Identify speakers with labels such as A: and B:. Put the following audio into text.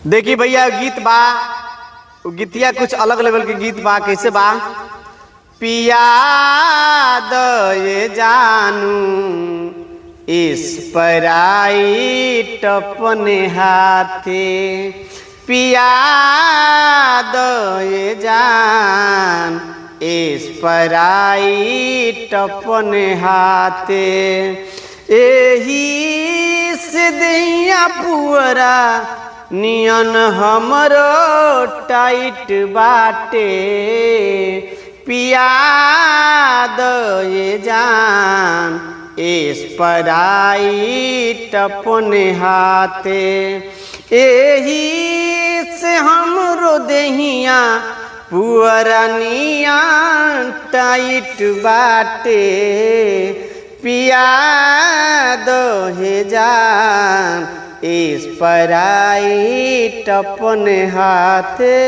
A: देखी भैया गीत बा, गीतिया कुछ अलग लेवल के गीत बा। कैसे बा? पिया दे जानू स्प्राइट अपने हाथे, पिया दे जान स्प्राइट अपने हाथे। एही से दैया पुअरा नियन हमरो टाइट बाटे, पिया दे जान स्प्राइट अपने हाथे। एही से हमरो देहिया पुअरा नियन टाइट बाटे, पिया दे जान स्प्राइट अपने हाथे।